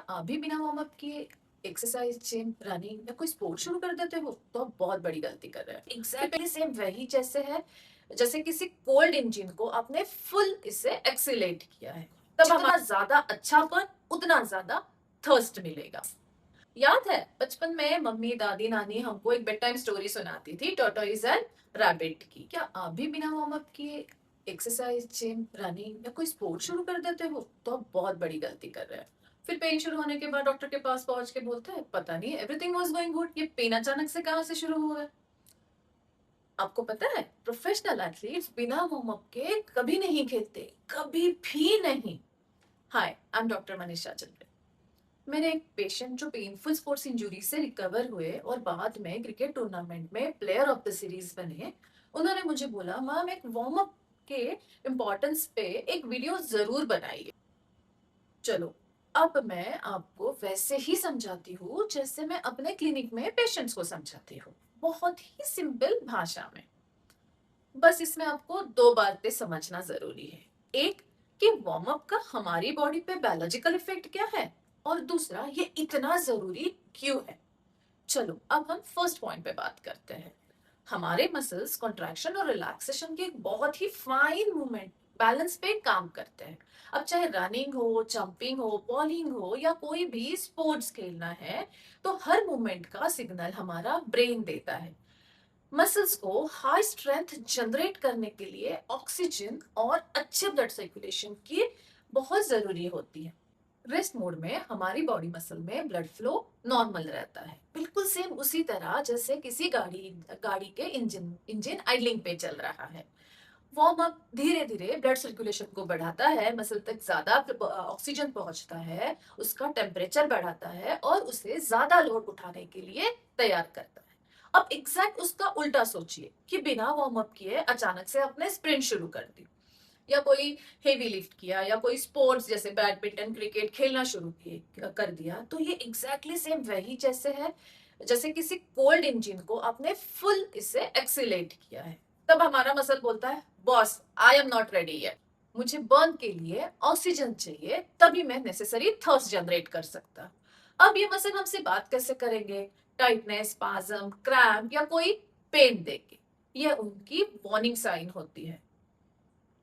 आप भी बिना वार्म अप किए एक्सरसाइज, जिम, रनिंग या कोई स्पोर्ट शुरू कर देते हो तो आप बहुत बड़ी गलती कर रहे हैं। एग्जैक्टली सेम वही जैसे है जैसे किसी कोल्ड इंजन को आपने फुल इससे एक्सीलेट किया है। तब जितना ज्यादा अच्छापन उतना ज्यादा थर्स्ट मिलेगा। याद है बचपन में मम्मी दादी नानी हमको एक बेड टाइम स्टोरी सुनाती थी, टॉर्टोइज एंड रैबिट की। क्या आप भी बिना वार्म अप किए एक्सरसाइज, जिम, रनिंग या कोई स्पोर्ट शुरू कर देते हो तो आप बहुत बड़ी गलती कर रहे हैं। फिर पेन शुरू होने के बाद डॉक्टर के पास पहुंच के बोलते हैं पता नहीं एवरीथिंग वाज गोइंग गुड, ये पेन अचानक से कहां से शुरू हुआ है। आपको पता है प्रोफेशनल एथलीट्स बिना वार्म अप के कभी नहीं खेलते, कभी भी नहीं। हाय, आई एम डॉक्टर मनीषा चंद्र। मेरे एक पेशेंट जो पेनफुल स्पोर्ट्स इंजरी से रिकवर हुए और बाद में क्रिकेट टूर्नामेंट में प्लेयर ऑफ द सीरीज बने, उन्होंने मुझे बोला मैम एक वार्म अप के इम्पोर्टेंस पे एक वीडियो जरूर बनाइए। चलो अब मैं आपको वैसे ही समझाती हूँ जैसे मैं अपने क्लिनिक में पेशेंट्स को समझाती हूँ, बहुत ही सिंपल भाषा में। बस इसमें आपको दो बातें समझना जरूरी है। एक, कि वार्म अप का हमारी बॉडी पे बायोलॉजिकल इफेक्ट क्या है, और दूसरा ये इतना जरूरी क्यों है। चलो अब हम फर्स्ट पॉइंट पे बात करते हैं। हमारे मसल्स कॉन्ट्रैक्शन और रिलैक्सेशन के एक बहुत ही फाइन मूवमेंट बैलेंस पे काम करते हैं। अब चाहे रनिंग हो, जंपिंग हो, बॉलिंग हो या कोई भी स्पोर्ट्स खेलना है, तो हर मूवमेंट का सिग्नल हमारा ब्रेन देता है। मसल्स को हाई स्ट्रेंथ जनरेट करने के लिए ऑक्सीजन और अच्छे ब्लड सर्कुलेशन की बहुत जरूरी होती है। रेस्ट मोड में हमारी बॉडी मसल में ब्लड फ्लो नॉर्मल रहता है, बिल्कुल सेम उसी तरह जैसे किसी गाड़ी गाड़ी के इंजन इंजन आइडलिंग पे चल रहा है। वार्म अप धीरे धीरे ब्लड सर्कुलेशन को बढ़ाता है, मसल तक ज्यादा ऑक्सीजन पहुंचता है, उसका टेम्परेचर बढ़ाता है और उसे ज्यादा लोड उठाने के लिए तैयार करता है। अब एग्जैक्ट उसका उल्टा सोचिए कि बिना वार्म अप किए अचानक से आपने स्प्रिंट शुरू कर दी, या कोई हेवी लिफ्ट किया, या कोई स्पोर्ट्स जैसे बैडमिंटन, क्रिकेट खेलना शुरू किए कर दिया, तो ये एग्जैक्टली सेम वही जैसे है जैसे किसी कोल्ड इंजन को आपने फुल इससे एक्सीलेट किया है। तब हमारा मसल बोलता है boss I am not ready yet, मुझे बर्न के लिए ऑक्सीजन चाहिए, तभी मैं नेसेसरी थर्स्ट जनरेट कर सकता। अब ये मसल हमसे बात कैसे करेंगे? टाइटनेस, स्पाज्म, क्रैम्प या कोई पेन देके। ये उनकी वार्निंग साइन होती है।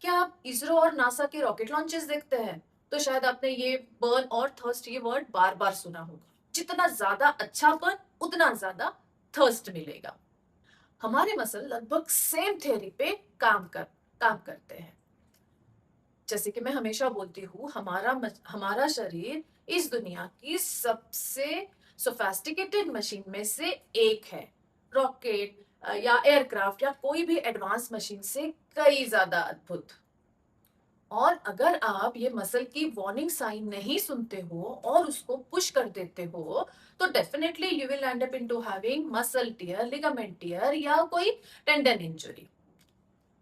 क्या आप इसरो और नासा के रॉकेट लॉन्चेस देखते हैं तो शायद आपने ये बर्न और थर्स्ट ये वर्ड बार बार सुना होगा। जितना ज्यादा अच्छापन उतना ज्यादा थर्स्ट मिलेगा। हमारे मसल लगभग सेम थ्योरी पे काम करते हैं। जैसे कि मैं हमेशा बोलती हूँ, हमारा शरीर इस दुनिया की सबसे सोफेस्टिकेटेड मशीन में से एक है। रॉकेट या एयरक्राफ्ट या कोई भी एडवांस मशीन से कई ज्यादा अद्भुत। और अगर आप ये मसल की वार्निंग साइन नहीं सुनते हो और उसको पुश कर देते हो, तो definitely you will end up into having muscle tear, ligament tear या कोई टेंडन इंजरी।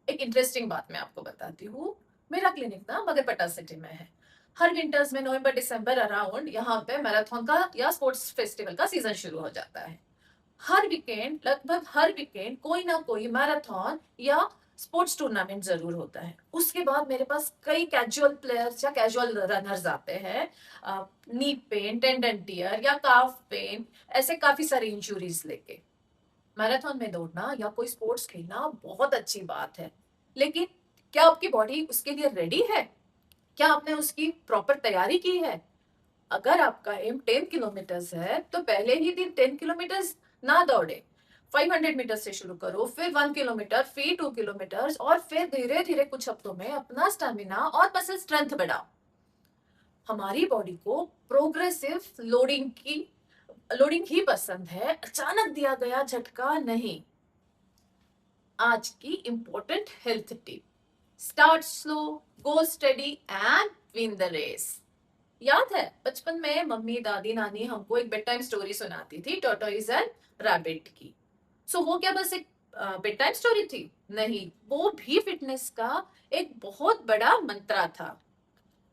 एक इंटरेस्टिंग बात मैं आपको बताती हूँ। मेरा क्लिनिक ना मगरपट्टा सिटी में है। हर विंटर्स में नवंबर दिसंबर अराउंड यहाँ पे मैराथन का या स्पोर्ट्स फेस्टिवल का सीजन शुरू हो जाता है। हर वीकेंड, लगभग हर वीकेंड कोई ना कोई मैराथन या स्पोर्ट्स टूर्नामेंट जरूर होता है। उसके बाद मेरे पास कई कैजुअल प्लेयर्स या कैजुअल रनर्स आते हैं, नी पेन, टेंडन टियर या काफ पेन, ऐसे काफी सारी इंजुरीज लेके। मैराथन में दौड़ना या कोई स्पोर्ट्स खेलना बहुत अच्छी बात है, लेकिन क्या आपकी बॉडी उसके लिए रेडी है? क्या आपने उसकी प्रॉपर तैयारी की है? अगर आपका एम 10 किलोमीटर है तो पहले ही दिन 10 किलोमीटर ना दौड़े। 500 मीटर से शुरू करो, फिर 1 किलोमीटर, फिर 2 किलोमीटर, और फिर धीरे धीरे कुछ हफ्तों में अपना स्टेमिना और मसल स्ट्रेंथ बढ़ाओ। हमारी बॉडी को प्रोग्रेसिव लोडिंग ही पसंद है, अचानक दिया गया झटका नहीं। आज की important health tip, start slow, go steady and win the race. याद है बचपन में मम्मी दादी नानी हमको एक बेड टाइम स्टोरी सुनाती थी, टॉर्टोइज एंड रैबिट की। सो वो क्या बस एक बेड टाइम स्टोरी थी? नहीं, वो भी फिटनेस का एक बहुत बड़ा मंत्रा था।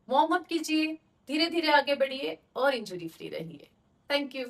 वार्म अप कीजिए, धीरे धीरे आगे बढ़िए और इंजरी फ्री रहिए। Thank you.